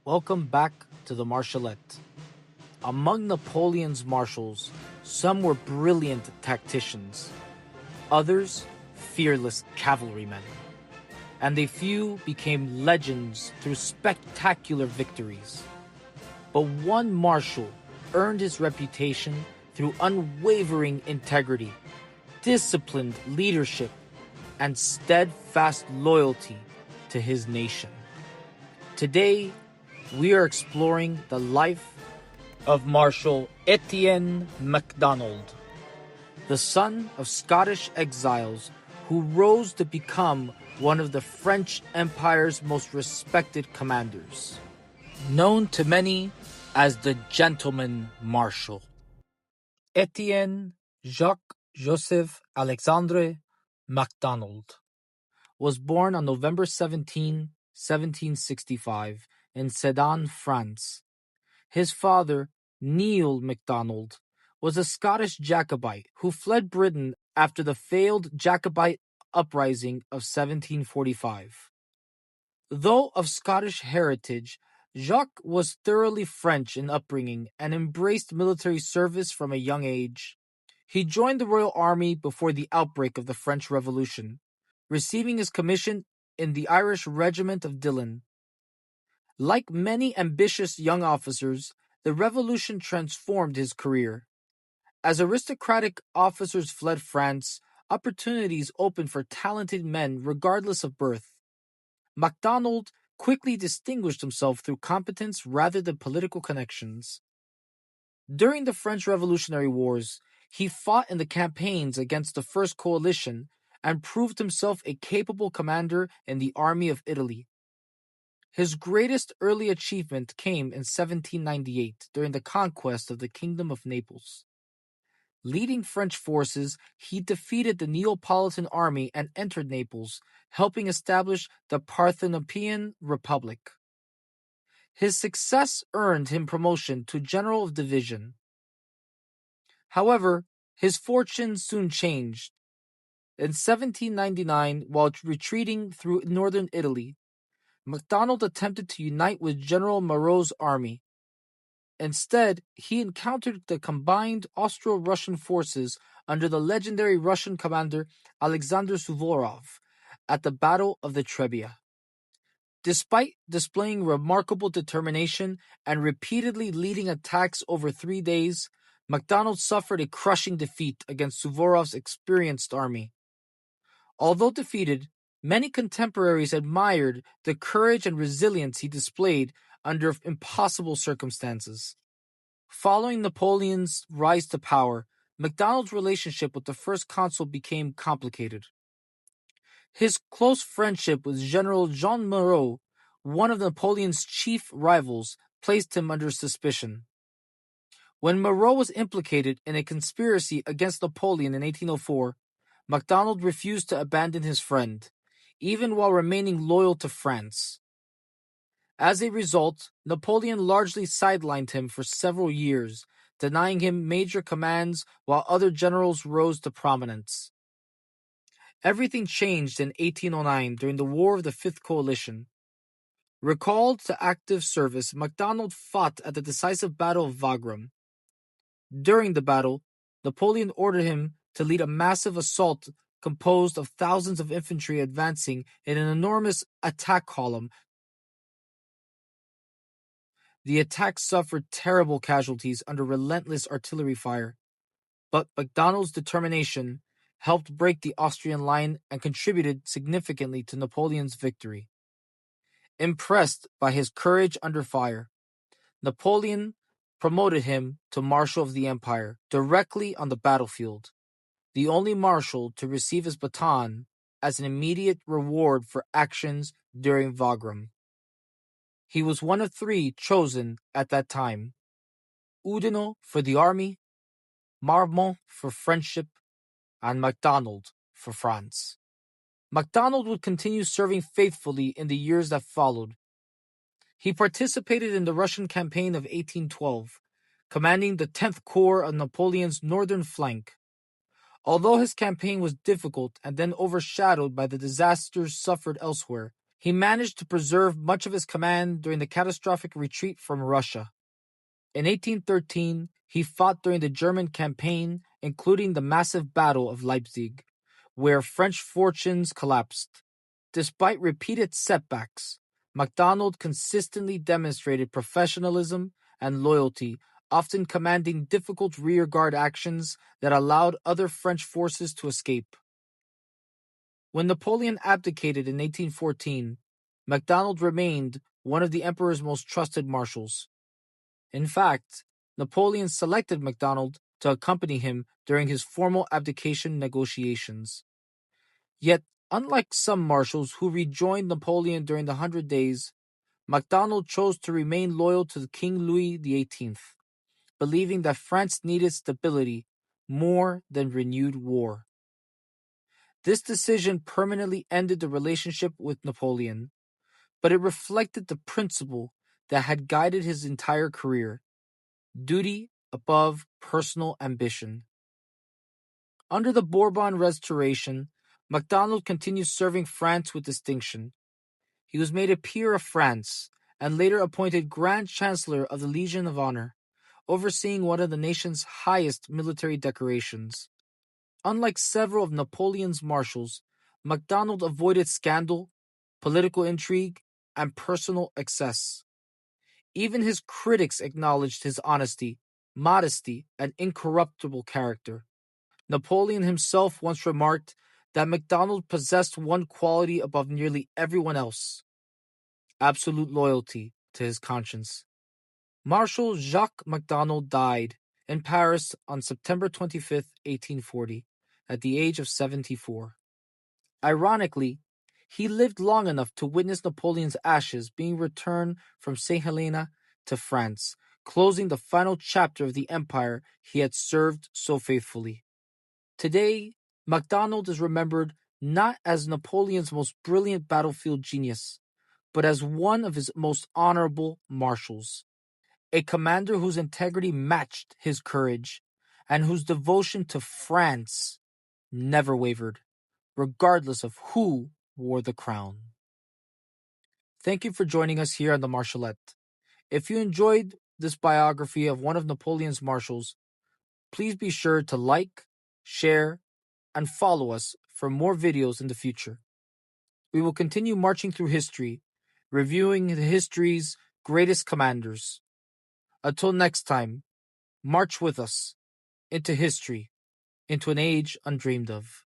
Welcome back to the Marshalette. Among Napoleon's marshals, some were brilliant tacticians, others fearless cavalrymen, and a few became legends through spectacular victories. But one marshal earned his reputation through unwavering integrity, disciplined leadership, and steadfast loyalty to his nation. Today, we are exploring the life of Marshal Etienne Macdonald, the son of Scottish exiles who rose to become one of the French Empire's most respected commanders, known to many as the Gentleman Marshal. Etienne Jacques Joseph Alexandre Macdonald was born on November 17, 1765, in Sedan, France. His father, Neil Macdonald, was a Scottish Jacobite who fled Britain after the failed Jacobite uprising of 1745. Though of Scottish heritage, Jacques was thoroughly French in upbringing and embraced military service from a young age. He joined the Royal Army before the outbreak of the French Revolution, receiving his commission in the Irish Regiment of Dillon. Like many ambitious young officers, the revolution transformed his career. As aristocratic officers fled France, opportunities opened for talented men regardless of birth. Macdonald quickly distinguished himself through competence rather than political connections. During the French Revolutionary Wars, he fought in the campaigns against the First Coalition and proved himself a capable commander in the Army of Italy. His greatest early achievement came in 1798 during the conquest of the Kingdom of Naples. Leading French forces, he defeated the Neapolitan army and entered Naples, helping establish the Parthenopean Republic. His success earned him promotion to General of Division. However, his fortunes soon changed. In 1799, while retreating through northern Italy, Macdonald attempted to unite with General Moreau's army. Instead, he encountered the combined Austro-Russian forces under the legendary Russian commander Alexander Suvorov at the Battle of the Trebia. Despite displaying remarkable determination and repeatedly leading attacks over 3 days, Macdonald suffered a crushing defeat against Suvorov's experienced army. Although defeated, many contemporaries admired the courage and resilience he displayed under impossible circumstances. Following Napoleon's rise to power, Macdonald's relationship with the First Consul became complicated. His close friendship with General Jean Moreau, one of Napoleon's chief rivals, placed him under suspicion. When Moreau was implicated in a conspiracy against Napoleon in 1804, Macdonald refused to abandon his friend, even while remaining loyal to France. As a result, Napoleon largely sidelined him for several years, denying him major commands while other generals rose to prominence. Everything changed in 1809 during the War of the Fifth Coalition. Recalled to active service, Macdonald fought at the decisive Battle of Wagram. During the battle, Napoleon ordered him to lead a massive assault composed of thousands of infantry advancing in an enormous attack column. The attack suffered terrible casualties under relentless artillery fire, but Macdonald's determination helped break the Austrian line and contributed significantly to Napoleon's victory. Impressed by his courage under fire, Napoleon promoted him to Marshal of the Empire directly on the battlefield, the only marshal to receive his baton as an immediate reward for actions during Wagram. He was one of 3 chosen at that time: Oudinot for the army, Marmont for friendship, and Macdonald for France. Macdonald would continue serving faithfully in the years that followed. He participated in the Russian campaign of 1812, commanding the 10th Corps of Napoleon's northern flank. Although his campaign was difficult and then overshadowed by the disasters suffered elsewhere, He managed to preserve much of his command during the catastrophic retreat from Russia. In 1813, he fought during the German campaign, including the massive Battle of Leipzig, where French fortunes collapsed. Despite repeated setbacks, Macdonald consistently demonstrated professionalism and loyalty, often commanding difficult rearguard actions that allowed other French forces to escape. When Napoleon abdicated in 1814, Macdonald remained one of the emperor's most trusted marshals. In fact, Napoleon selected Macdonald to accompany him during his formal abdication negotiations. Yet, unlike some marshals who rejoined Napoleon during the Hundred Days, Macdonald chose to remain loyal to King Louis XVIII, believing that France needed stability more than renewed war. This decision permanently ended the relationship with Napoleon, but it reflected the principle that had guided his entire career: duty above personal ambition. Under the Bourbon Restoration, Macdonald continued serving France with distinction. He was made a peer of France and later appointed Grand Chancellor of the Legion of Honor, overseeing one of the nation's highest military decorations. Unlike several of Napoleon's marshals, Macdonald avoided scandal, political intrigue, and personal excess. Even his critics acknowledged his honesty, modesty, and incorruptible character. Napoleon himself once remarked that Macdonald possessed one quality above nearly everyone else: absolute loyalty to his conscience. Marshal Jacques Macdonald died in Paris on September 25, 1840, at the age of 74. Ironically, he lived long enough to witness Napoleon's ashes being returned from St. Helena to France, closing the final chapter of the empire he had served so faithfully. Today, Macdonald is remembered not as Napoleon's most brilliant battlefield genius, but as one of his most honorable marshals, a commander whose integrity matched his courage and whose devotion to France never wavered, regardless of who wore the crown. Thank you for joining us here on the Marshalette. If you enjoyed this biography of one of Napoleon's marshals, please be sure to like, share, and follow us for more videos in the future. We will continue marching through history, reviewing the history's greatest commanders. Until next time, march with us into history, into an age undreamed of.